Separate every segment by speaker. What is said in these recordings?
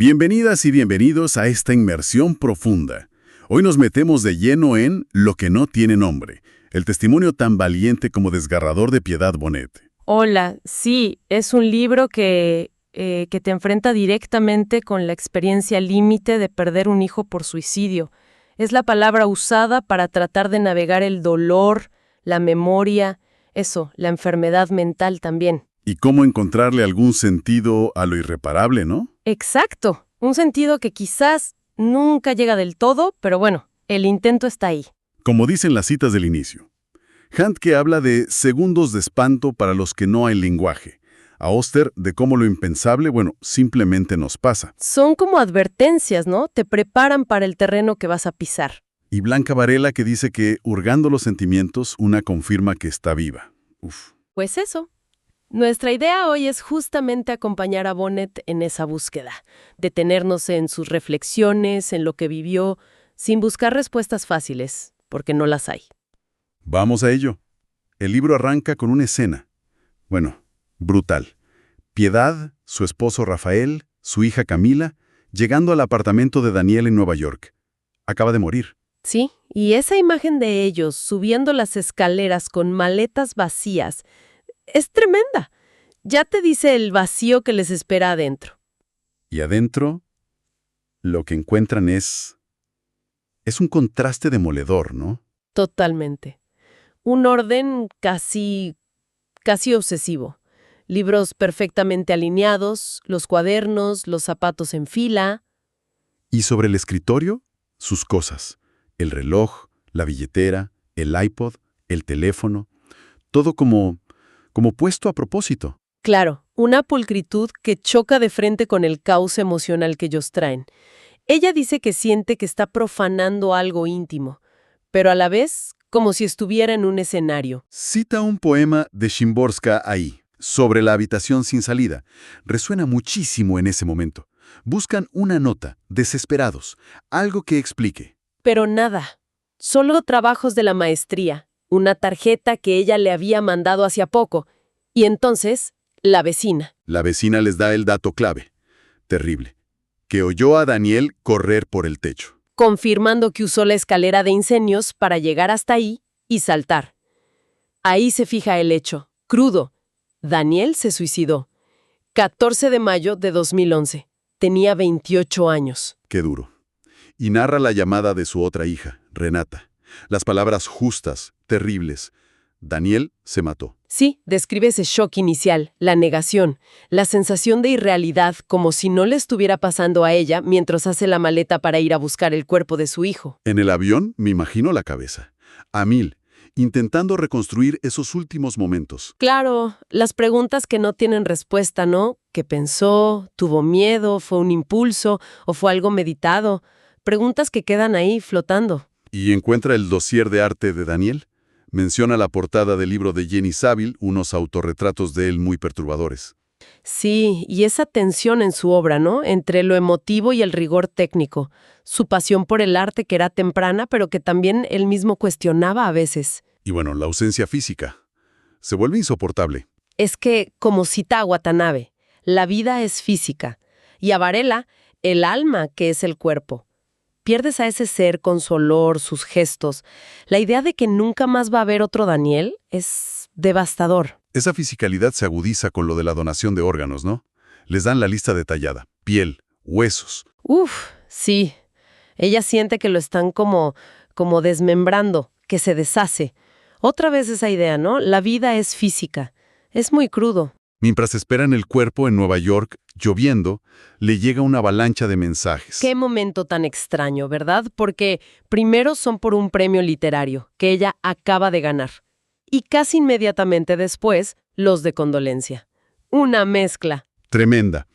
Speaker 1: Bienvenidas y bienvenidos a esta inmersión profunda. Hoy nos metemos de lleno en Lo que no tiene nombre, el testimonio tan valiente como desgarrador de Piedad Bonet.
Speaker 2: Hola, sí, es un libro que te enfrenta directamente con la experiencia límite de perder un hijo por suicidio. Es la palabra usada para tratar de navegar el dolor, la memoria, la enfermedad mental también.
Speaker 1: Y cómo encontrarle algún sentido a lo irreparable, ¿no?
Speaker 2: Exacto, un sentido que quizás nunca llega del todo, pero bueno, el intento está ahí.
Speaker 1: Como dicen las citas del inicio. Handke habla de segundos de espanto para los que no hay lenguaje. A Oster de cómo lo impensable, simplemente nos pasa.
Speaker 2: Son como advertencias, ¿no? Te preparan para el terreno que vas a pisar.
Speaker 1: Y Blanca Varela que dice que, hurgando los sentimientos, una confirma que está viva. Uf.
Speaker 2: Pues eso. Nuestra idea hoy es justamente acompañar a Bonet en esa búsqueda, detenernos en sus reflexiones, en lo que vivió, sin buscar respuestas fáciles, porque no las hay.
Speaker 1: Vamos a ello. El libro arranca con una escena. Brutal. Piedad, su esposo Rafael, su hija Camila, llegando al apartamento de Daniel en Nueva York. Acaba de morir.
Speaker 2: Sí, y esa imagen de ellos subiendo las escaleras con maletas vacías es tremenda. Ya te dice el vacío que les espera adentro.
Speaker 1: Y adentro, lo que encuentran es un contraste demoledor, ¿no?
Speaker 2: Totalmente. Un orden casi obsesivo. Libros perfectamente alineados, los cuadernos, los zapatos en fila.
Speaker 1: Y sobre el escritorio, sus cosas. El reloj, la billetera, el iPod, el teléfono. Todo como puesto a propósito.
Speaker 2: Claro, una pulcritud que choca de frente con el caos emocional que ellos traen. Ella dice que siente que está profanando algo íntimo, pero a la vez como si estuviera en un escenario.
Speaker 1: Cita un poema de Szymborska ahí, sobre la habitación sin salida. Resuena muchísimo en ese momento. Buscan una nota, desesperados, algo que explique.
Speaker 2: Pero nada, solo trabajos de la maestría, una tarjeta que ella le había mandado hacía poco, y entonces, la vecina.
Speaker 1: La vecina les da el dato clave. Terrible. Que oyó a Daniel correr por el techo.
Speaker 2: Confirmando que usó la escalera de incendios para llegar hasta ahí y saltar. Ahí se fija el hecho, crudo. Daniel se suicidó. 14 de mayo de 2011. Tenía 28 años.
Speaker 1: Qué duro. Y narra la llamada de su otra hija, Renata. Las palabras justas, terribles. Daniel se mató.
Speaker 2: Sí, describe ese shock inicial, la negación, la sensación de irrealidad como si no le estuviera pasando a ella mientras hace la maleta para ir a buscar el cuerpo de su hijo.
Speaker 1: En el avión me imagino la cabeza. A mil, intentando reconstruir esos últimos momentos.
Speaker 2: Claro, las preguntas que no tienen respuesta, ¿no? ¿Qué pensó? ¿Tuvo miedo? ¿Fue un impulso? ¿O fue algo meditado? Preguntas que quedan ahí flotando.
Speaker 1: ¿Y encuentra el dossier de arte de Daniel? Menciona la portada del libro de Jenny Saville, unos autorretratos de él muy perturbadores.
Speaker 2: Sí, y esa tensión en su obra, ¿no? Entre lo emotivo y el rigor técnico. Su pasión por el arte que era temprana, pero que también él mismo cuestionaba a veces.
Speaker 1: Y la ausencia física. Se vuelve insoportable.
Speaker 2: Es que, como cita a Watanabe, la vida es física. Y a Varela, el alma que es el cuerpo. Pierdes a ese ser con su olor, sus gestos. La idea de que nunca más va a haber otro Daniel es devastador.
Speaker 1: Esa fisicalidad se agudiza con lo de la donación de órganos, ¿no? Les dan la lista detallada. Piel, huesos.
Speaker 2: Sí. Ella siente que lo están como desmembrando, que se deshace. Otra vez esa idea, ¿no? La vida es física. Es muy crudo.
Speaker 1: Mientras esperan el cuerpo en Nueva York, lloviendo, le llega una avalancha de mensajes.
Speaker 2: Qué momento tan extraño, ¿verdad? Porque primero son por un premio literario que ella acaba de ganar. Y casi inmediatamente después, los de condolencia. Una mezcla.
Speaker 1: Tremenda.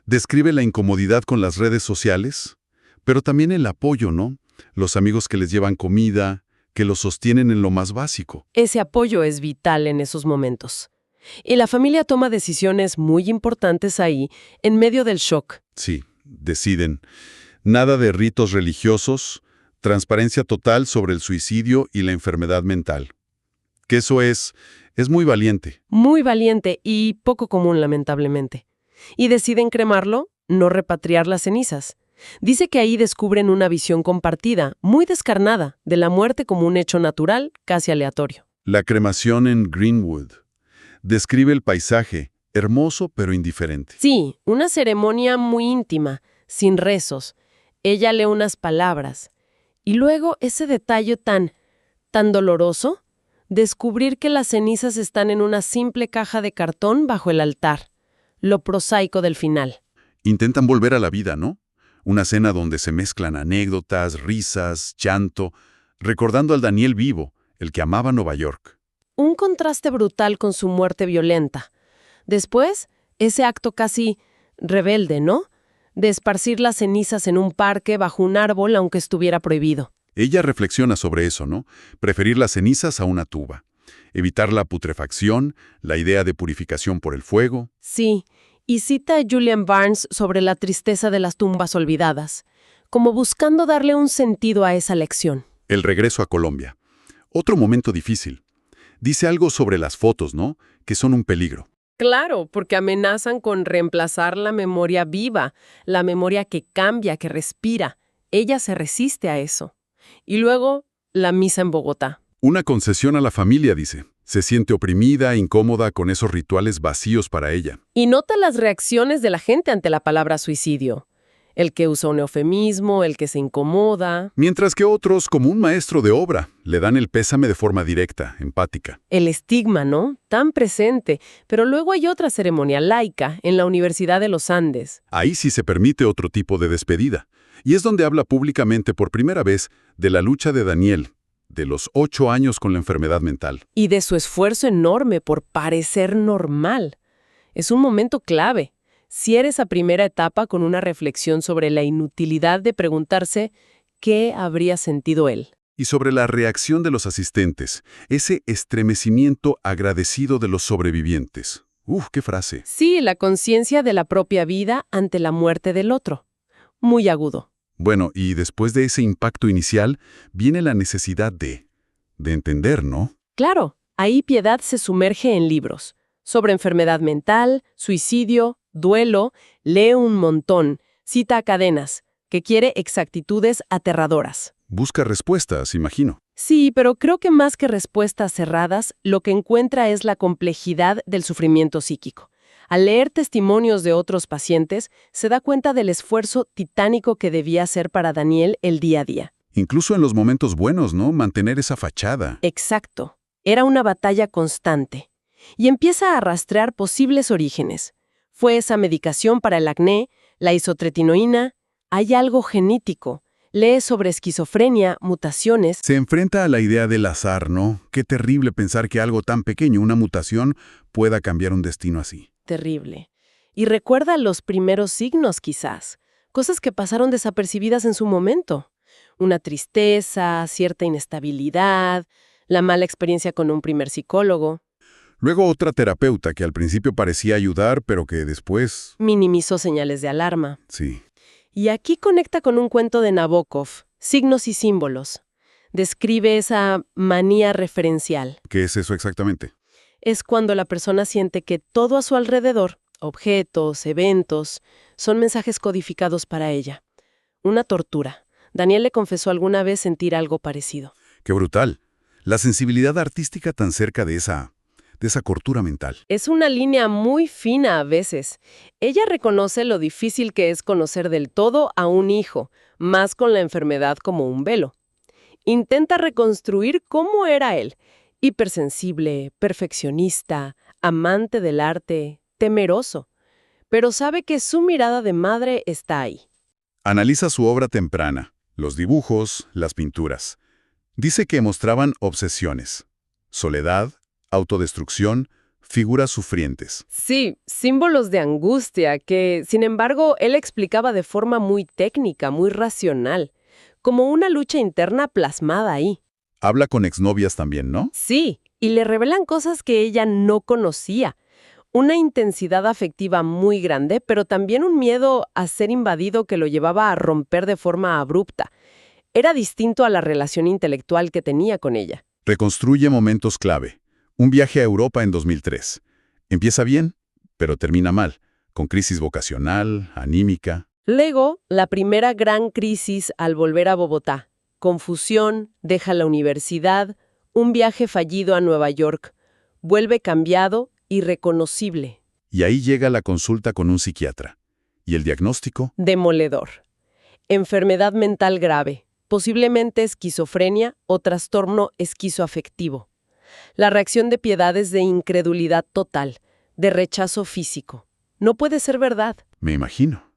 Speaker 1: Describe la incomodidad con las redes sociales, pero también el apoyo, ¿no? Los amigos que les llevan comida, que los sostienen en lo más básico.
Speaker 2: Ese apoyo es vital en esos momentos. Y la familia toma decisiones muy importantes ahí, en medio del shock.
Speaker 1: Sí, deciden. Nada de ritos religiosos, transparencia total sobre el suicidio y la enfermedad mental. Que eso es muy valiente.
Speaker 2: Muy valiente y poco común, lamentablemente. Y deciden cremarlo no repatriar las cenizas. Dice que ahí descubren una visión compartida, muy descarnada, de la muerte como un hecho natural, casi aleatorio.
Speaker 1: La cremación en Greenwood. Describe el paisaje, hermoso pero indiferente.
Speaker 2: Sí, una ceremonia muy íntima, sin rezos. Ella lee unas palabras. Y luego ese detalle tan doloroso, descubrir que las cenizas están en una simple caja de cartón bajo el altar. Lo prosaico del final.
Speaker 1: Intentan volver a la vida, ¿no? Una cena donde se mezclan anécdotas, risas, llanto, recordando al Daniel vivo, el que amaba Nueva York.
Speaker 2: Un contraste brutal con su muerte violenta. Después, ese acto casi rebelde, ¿no? De esparcir las cenizas en un parque bajo un árbol aunque estuviera prohibido.
Speaker 1: Ella reflexiona sobre eso, ¿no? Preferir las cenizas a una tuba. Evitar la putrefacción, la idea de purificación por el fuego.
Speaker 2: Sí, y cita a Julian Barnes sobre la tristeza de las tumbas olvidadas, como buscando darle un sentido a esa lección.
Speaker 1: El regreso a Colombia. Otro momento difícil. Dice algo sobre las fotos, ¿no? Que son un peligro.
Speaker 2: Claro, porque amenazan con reemplazar la memoria viva, la memoria que cambia, que respira. Ella se resiste a eso. Y luego, la misa en Bogotá.
Speaker 1: Una concesión a la familia, dice. Se siente oprimida, incómoda con esos rituales vacíos para ella.
Speaker 2: Y nota las reacciones de la gente ante la palabra suicidio. El que usa un eufemismo, el que se incomoda.
Speaker 1: Mientras que otros, como un maestro de obra, le dan el pésame de forma directa, empática.
Speaker 2: El estigma, ¿no? Tan presente. Pero luego hay otra ceremonia laica en la Universidad de los Andes.
Speaker 1: Ahí sí se permite otro tipo de despedida. Y es donde habla públicamente por primera vez de la lucha de Daniel, de los 8 años con la enfermedad mental.
Speaker 2: Y de su esfuerzo enorme por parecer normal. Es un momento clave. Cierra esa primera etapa con una reflexión sobre la inutilidad de preguntarse qué habría sentido él.
Speaker 1: Y sobre la reacción de los asistentes, ese estremecimiento agradecido de los sobrevivientes. ¡Uf, qué frase!
Speaker 2: Sí, la conciencia de la propia vida ante la muerte del otro. Muy agudo.
Speaker 1: Bueno, y después de ese impacto inicial, viene la necesidad de entender, ¿no?
Speaker 2: Claro, ahí Piedad se sumerge en libros. Sobre enfermedad mental, suicidio, duelo, lee un montón, cita a Cadenas, que quiere exactitudes aterradoras.
Speaker 1: Busca respuestas, imagino.
Speaker 2: Sí, pero creo que más que respuestas cerradas, lo que encuentra es la complejidad del sufrimiento psíquico. Al leer testimonios de otros pacientes, se da cuenta del esfuerzo titánico que debía hacer para Daniel el día a día.
Speaker 1: Incluso en los momentos buenos, ¿no? Mantener esa fachada.
Speaker 2: Exacto. Era una batalla constante. Y empieza a rastrear posibles orígenes. ¿Fue esa medicación para el acné, la isotretinoína? ¿Hay algo genético? Lee sobre esquizofrenia, mutaciones.
Speaker 1: Se enfrenta a la idea del azar, ¿no? Qué terrible pensar que algo tan pequeño, una mutación, pueda cambiar un destino así.
Speaker 2: Terrible. Y recuerda los primeros signos, quizás. Cosas que pasaron desapercibidas en su momento. Una tristeza, cierta inestabilidad, la mala experiencia con un primer psicólogo.
Speaker 1: Luego otra terapeuta que al principio parecía ayudar, pero que después...
Speaker 2: Minimizó señales de alarma.
Speaker 1: Sí.
Speaker 2: Y aquí conecta con un cuento de Nabokov, Signos y símbolos. Describe esa manía referencial.
Speaker 1: ¿Qué es eso exactamente?
Speaker 2: Es cuando la persona siente que todo a su alrededor, objetos, eventos, son mensajes codificados para ella. Una tortura. Daniel le confesó alguna vez sentir algo parecido.
Speaker 1: ¡Qué brutal! La sensibilidad artística tan cerca de esa cortura mental.
Speaker 2: Es una línea muy fina a veces. Ella reconoce lo difícil que es conocer del todo a un hijo, más con la enfermedad como un velo. Intenta reconstruir cómo era él. Hipersensible, perfeccionista, amante del arte, temeroso. Pero sabe que su mirada de madre está ahí.
Speaker 1: Analiza su obra temprana, los dibujos, las pinturas. Dice que mostraban obsesiones, soledad, autodestrucción, figuras sufrientes.
Speaker 2: Sí, símbolos de angustia que, sin embargo, él explicaba de forma muy técnica, muy racional, como una lucha interna plasmada ahí.
Speaker 1: Habla con exnovias también, ¿no?
Speaker 2: Sí, y le revelan cosas que ella no conocía. Una intensidad afectiva muy grande, pero también un miedo a ser invadido que lo llevaba a romper de forma abrupta. Era distinto a la relación intelectual que tenía con ella.
Speaker 1: Reconstruye momentos clave. Un viaje a Europa en 2003. Empieza bien, pero termina mal. con crisis vocacional, anímica.
Speaker 2: Luego, la primera gran crisis al volver a Bogotá. Confusión, deja la universidad, un viaje fallido a Nueva York. Vuelve cambiado, irreconocible.
Speaker 1: Y ahí llega la consulta con un psiquiatra. ¿Y el diagnóstico?
Speaker 2: Demoledor. Enfermedad mental grave, posiblemente esquizofrenia o trastorno esquizoafectivo. La reacción de Piedad es de incredulidad total, de rechazo físico. No puede ser verdad.
Speaker 1: Me imagino.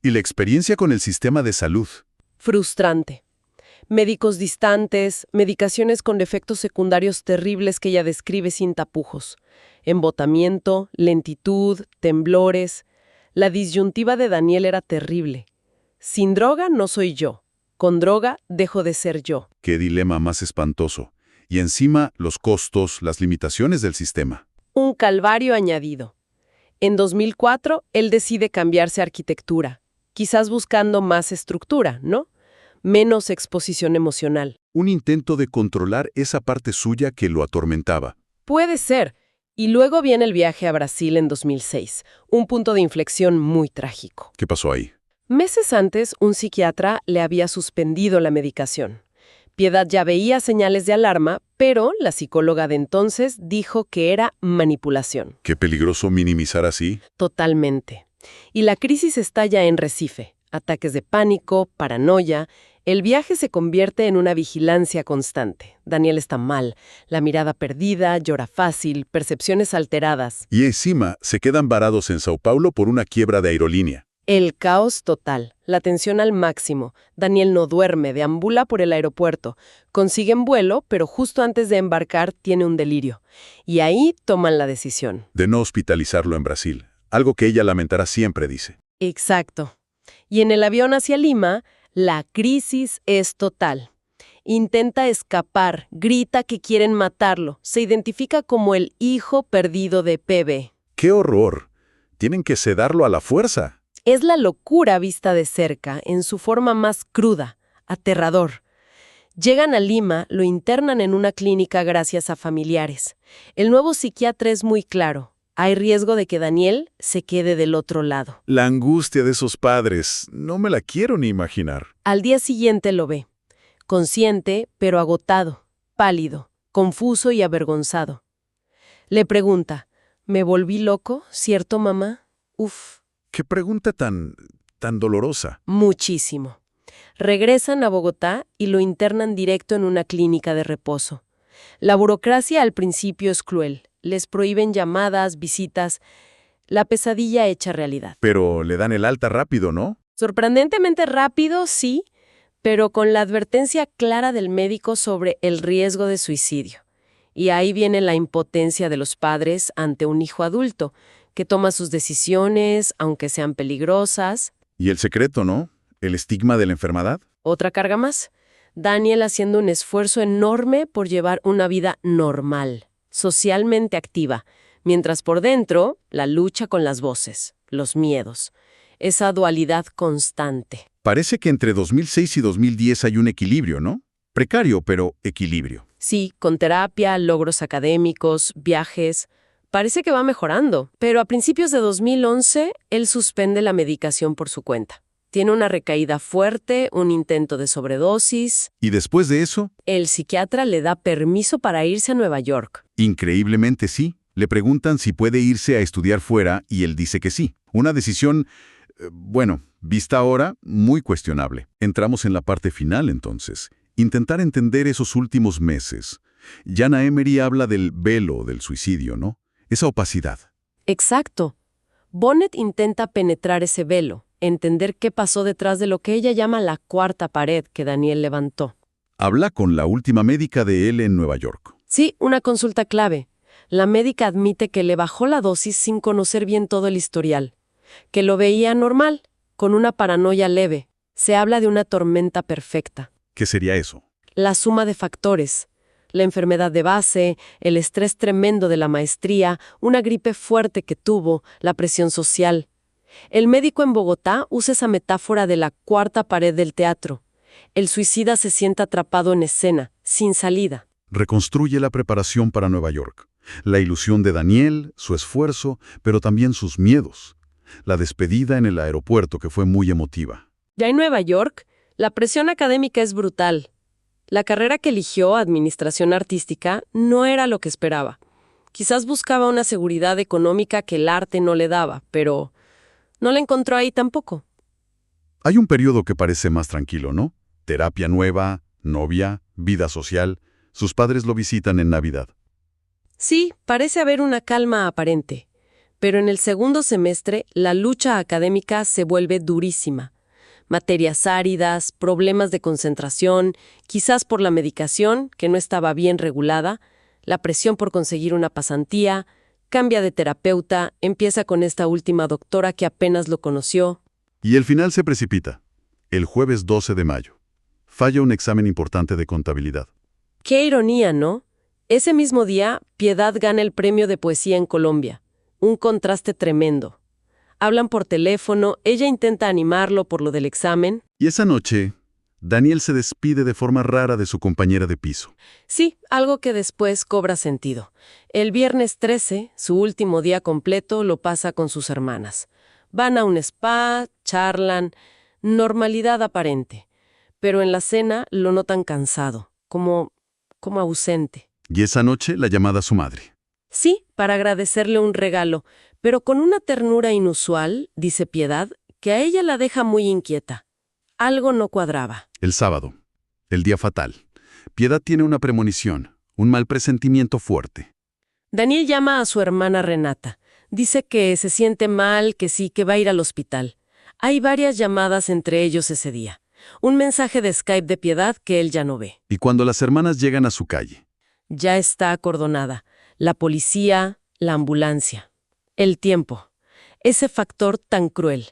Speaker 1: ¿Y la experiencia con el sistema de salud?
Speaker 2: Frustrante. Médicos distantes, medicaciones con efectos secundarios terribles que ella describe sin tapujos. Embotamiento, lentitud, temblores. La disyuntiva de Daniel era terrible. Sin droga no soy yo. Con droga dejo de ser yo.
Speaker 1: Qué dilema más espantoso. Y encima, los costos, las limitaciones del sistema.
Speaker 2: Un calvario añadido. En 2004, él decide cambiarse a arquitectura, quizás buscando más estructura, ¿no? Menos exposición emocional.
Speaker 1: Un intento de controlar esa parte suya que lo atormentaba.
Speaker 2: Puede ser. Y luego viene el viaje a Brasil en 2006, un punto de inflexión muy trágico.
Speaker 1: ¿Qué pasó ahí?
Speaker 2: Meses antes, un psiquiatra le había suspendido la medicación. Piedad ya veía señales de alarma, pero la psicóloga de entonces dijo que era manipulación.
Speaker 1: Qué peligroso minimizar así.
Speaker 2: Totalmente. Y la crisis estalla en Recife. Ataques de pánico, paranoia. El viaje se convierte en una vigilancia constante. Daniel está mal, la mirada perdida, llora fácil, percepciones alteradas.
Speaker 1: Y encima se quedan varados en Sao Paulo por una quiebra de aerolínea.
Speaker 2: El caos total, la tensión al máximo. Daniel no duerme, deambula por el aeropuerto. Consiguen vuelo, pero justo antes de embarcar tiene un delirio. Y ahí toman la decisión.
Speaker 1: De no hospitalizarlo en Brasil. Algo que ella lamentará siempre, dice.
Speaker 2: Exacto. Y en el avión hacia Lima, la crisis es total. Intenta escapar, grita que quieren matarlo. Se identifica como el hijo perdido de PB.
Speaker 1: ¡Qué horror! Tienen que sedarlo a la fuerza.
Speaker 2: Es la locura vista de cerca, en su forma más cruda, aterrador. Llegan a Lima, lo internan en una clínica gracias a familiares. El nuevo psiquiatra es muy claro. Hay riesgo de que Daniel se quede del otro lado.
Speaker 1: La angustia de esos padres, no me la quiero ni imaginar.
Speaker 2: Al día siguiente lo ve. Consciente, pero agotado, pálido, confuso y avergonzado. Le pregunta, ¿me volví loco, cierto, mamá? Uf.
Speaker 1: Qué pregunta tan dolorosa.
Speaker 2: Muchísimo. Regresan a Bogotá y lo internan directo en una clínica de reposo. La burocracia al principio es cruel. Les prohíben llamadas, visitas. La pesadilla hecha realidad.
Speaker 1: Pero le dan el alta rápido, ¿no?
Speaker 2: Sorprendentemente rápido, sí, pero con la advertencia clara del médico sobre el riesgo de suicidio. Y ahí viene la impotencia de los padres ante un hijo adulto, que toma sus decisiones, aunque sean peligrosas.
Speaker 1: Y el secreto, ¿no? El estigma de la enfermedad.
Speaker 2: Otra carga más. Daniel haciendo un esfuerzo enorme por llevar una vida normal, socialmente activa, mientras por dentro la lucha con las voces, los miedos, esa dualidad constante.
Speaker 1: Parece que entre 2006 y 2010 hay un equilibrio, ¿no? Precario, pero equilibrio.
Speaker 2: Sí, con terapia, logros académicos, viajes. Parece que va mejorando, pero a principios de 2011 él suspende la medicación por su cuenta. Tiene una recaída fuerte, un intento de sobredosis.
Speaker 1: ¿Y después de eso?
Speaker 2: El psiquiatra le da permiso para irse a Nueva York.
Speaker 1: Increíblemente sí. Le preguntan si puede irse a estudiar fuera y él dice que sí. Una decisión, vista ahora, muy cuestionable. Entramos en la parte final entonces. Intentar entender esos últimos meses. Jana Emery habla del velo del suicidio, ¿no? Esa opacidad.
Speaker 2: Exacto. Bonnet intenta penetrar ese velo, entender qué pasó detrás de lo que ella llama la cuarta pared que Daniel levantó.
Speaker 1: Habla con la última médica de él en Nueva York.
Speaker 2: Sí, una consulta clave. La médica admite que le bajó la dosis sin conocer bien todo el historial, que lo veía normal, con una paranoia leve. Se habla de una tormenta perfecta.
Speaker 1: ¿Qué sería eso?
Speaker 2: La suma de factores. La enfermedad de base, el estrés tremendo de la maestría, una gripe fuerte que tuvo, la presión social. El médico en Bogotá usa esa metáfora de la cuarta pared del teatro. El suicida se siente atrapado en escena, sin salida.
Speaker 1: Reconstruye la preparación para Nueva York. La ilusión de Daniel, su esfuerzo, pero también sus miedos. la despedida en el aeropuerto que fue muy emotiva.
Speaker 2: Ya en Nueva York, la presión académica es brutal. La carrera que eligió, Administración Artística, no era lo que esperaba. Quizás buscaba una seguridad económica que el arte no le daba, pero no la encontró ahí tampoco.
Speaker 1: Hay un periodo que parece más tranquilo, ¿no? Terapia nueva, novia, vida social. Sus padres lo visitan en Navidad.
Speaker 2: Sí, parece haber una calma aparente, pero en el segundo semestre la lucha académica se vuelve durísima. Materias áridas, problemas de concentración, quizás por la medicación, que no estaba bien regulada, la presión por conseguir una pasantía, cambia de terapeuta, empieza con esta última doctora que apenas lo conoció.
Speaker 1: Y el final se precipita. El jueves 12 de mayo. Falla un examen importante de contabilidad.
Speaker 2: Qué ironía, ¿no? Ese mismo día, Piedad gana el premio de poesía en Colombia. Un contraste tremendo. Hablan por teléfono, ella intenta animarlo por lo del examen.
Speaker 1: Y esa noche, Daniel se despide de forma rara de su compañera de piso.
Speaker 2: Sí, algo que después cobra sentido. El viernes 13, su último día completo, lo pasa con sus hermanas. Van a un spa, charlan, normalidad aparente. Pero en la cena lo notan cansado, como ausente.
Speaker 1: Y esa noche, la llamada a su madre.
Speaker 2: Sí, para agradecerle un regalo, pero con una ternura inusual, dice Piedad, que a ella la deja muy inquieta. Algo no cuadraba.
Speaker 1: El sábado, el día fatal. Piedad tiene una premonición, un mal presentimiento fuerte.
Speaker 2: Daniel llama a su hermana Renata. Dice que se siente mal, que sí, que va a ir al hospital. Hay varias llamadas entre ellos ese día. Un mensaje de Skype de Piedad que él ya no ve.
Speaker 1: Y cuando las hermanas llegan a su calle,
Speaker 2: Ya está acordonada. La policía, la ambulancia. El tiempo. Ese factor tan cruel.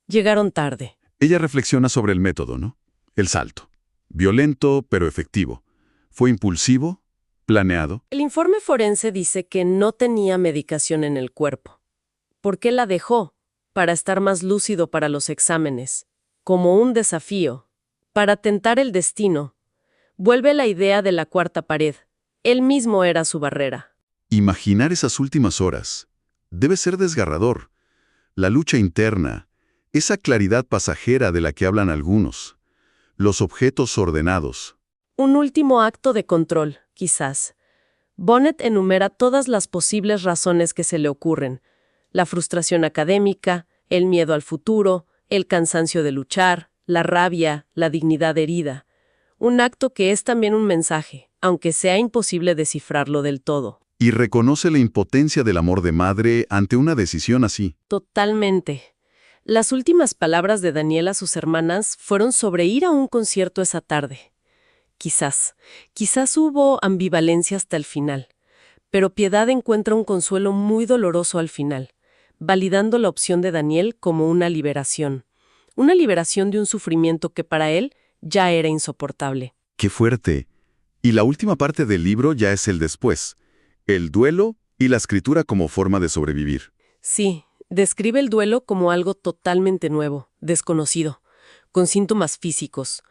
Speaker 2: Llegaron tarde.
Speaker 1: ella reflexiona sobre el método, ¿no? El salto. Violento, pero efectivo. Fue impulsivo, planeado.
Speaker 2: El informe forense dice que no tenía medicación en el cuerpo. ¿Por qué la dejó? Para estar más lúcido para los exámenes. Como un desafío. Para tentar el destino. Vuelve la idea de la cuarta pared. Él mismo era su barrera.
Speaker 1: Imaginar esas últimas horas debe ser desgarrador. La lucha interna, esa claridad pasajera de la que hablan algunos. Los objetos ordenados.
Speaker 2: Un último acto de control, quizás. Bonnet enumera todas las posibles razones que se le ocurren. La frustración académica, el miedo al futuro, el cansancio de luchar, la rabia, la dignidad herida. Un acto que es también un mensaje, aunque sea imposible descifrarlo del todo.
Speaker 1: Y reconoce la impotencia del amor de madre ante una decisión así.
Speaker 2: Totalmente. Las últimas palabras de Daniel a sus hermanas fueron sobre ir a un concierto esa tarde. Quizás hubo ambivalencia hasta el final, pero Piedad encuentra un consuelo muy doloroso al final, validando la opción de Daniel como una liberación de un sufrimiento que para él ya era insoportable.
Speaker 1: ¡Qué fuerte! Y la última parte del libro ya es el después. El duelo y la escritura como forma de sobrevivir.
Speaker 2: Sí, describe el duelo como algo totalmente nuevo, desconocido, con síntomas físicos,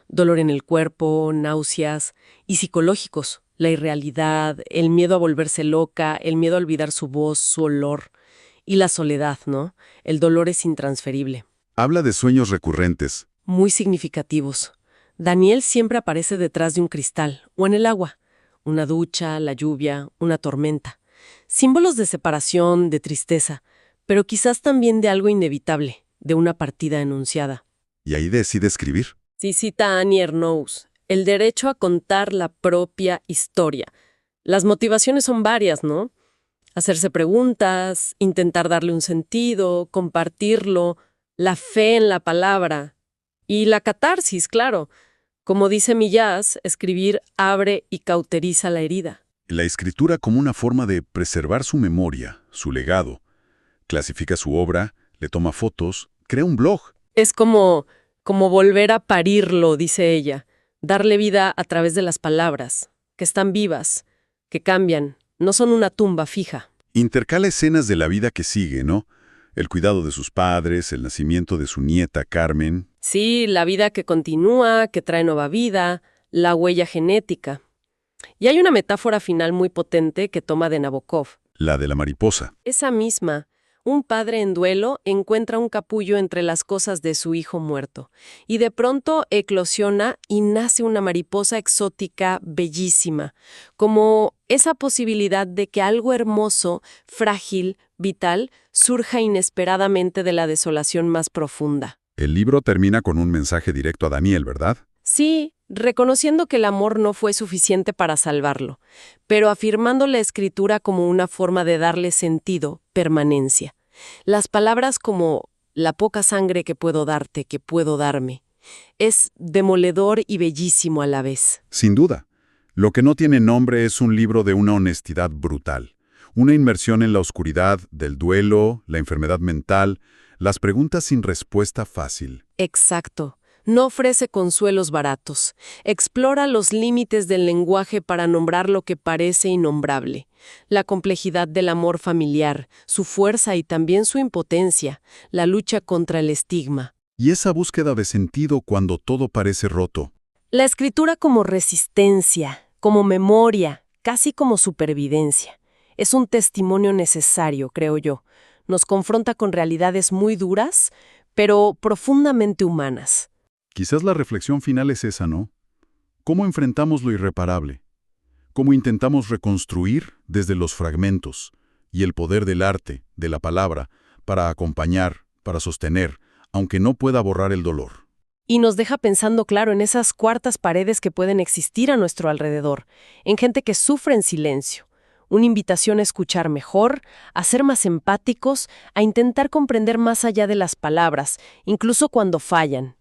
Speaker 2: dolor en el cuerpo, náuseas, y psicológicos, la irrealidad, el miedo a volverse loca, el miedo a olvidar su voz, su olor, y la soledad, ¿no? El dolor es intransferible.
Speaker 1: Habla de sueños recurrentes.
Speaker 2: Muy significativos. Daniel siempre aparece detrás de un cristal o en el agua. Una ducha, la lluvia, una tormenta. Símbolos de separación, de tristeza, pero quizás también de algo inevitable, de una partida anunciada.
Speaker 1: Y ahí decide escribir.
Speaker 2: Sí, cita a Annie Ernaux, el derecho a contar la propia historia. Las motivaciones son varias, ¿no? Hacerse preguntas, intentar darle un sentido, compartirlo, la fe en la palabra. Y la catarsis, claro. Como dice Millás, escribir abre y cauteriza la herida.
Speaker 1: La escritura como una forma de preservar su memoria, su legado. Clasifica su obra, le toma fotos, crea un blog.
Speaker 2: Es como volver a parirlo, dice ella. Darle vida a través de las palabras, que están vivas, que cambian, no son una tumba fija.
Speaker 1: Intercala escenas de la vida que sigue, ¿no? El cuidado de sus padres, el nacimiento de su nieta Carmen.
Speaker 2: Sí, la vida que continúa, que trae nueva vida, la huella genética. Y hay una metáfora final muy potente que toma de Nabokov.
Speaker 1: La de la mariposa.
Speaker 2: Esa misma, Un padre en duelo encuentra un capullo entre las cosas de su hijo muerto, y de pronto eclosiona y nace una mariposa exótica bellísima, como esa posibilidad de que algo hermoso, frágil, vital, surja inesperadamente de la desolación más profunda.
Speaker 1: El libro termina con un mensaje directo a Daniel, ¿verdad?
Speaker 2: Sí, reconociendo que el amor no fue suficiente para salvarlo, pero afirmando la escritura como una forma de darle sentido, permanencia. Las palabras como la poca sangre que puedo darte, que puedo darme, es demoledor y bellísimo a la vez.
Speaker 1: Sin duda. Lo que no tiene nombre es un libro de una honestidad brutal. Una inmersión en la oscuridad del duelo, la enfermedad mental, las preguntas sin respuesta fácil.
Speaker 2: Exacto. No ofrece consuelos baratos. Explora los límites del lenguaje para nombrar lo que parece innombrable. La complejidad del amor familiar, su fuerza y también su impotencia, la lucha contra el estigma.
Speaker 1: Y esa búsqueda de sentido cuando todo parece roto.
Speaker 2: La escritura como resistencia, como memoria, casi como supervivencia. Es un testimonio necesario, creo yo. Nos confronta con realidades muy duras, pero profundamente humanas.
Speaker 1: Quizás la reflexión final es esa, ¿no? ¿Cómo enfrentamos lo irreparable? ¿Cómo intentamos reconstruir desde los fragmentos y el poder del arte, de la palabra, para acompañar, para sostener, aunque no pueda borrar el dolor?
Speaker 2: Y nos deja pensando, claro, en esas cuartas paredes que pueden existir a nuestro alrededor, en gente que sufre en silencio. Una invitación a escuchar mejor, a ser más empáticos, a intentar comprender más allá de las palabras, incluso cuando fallan.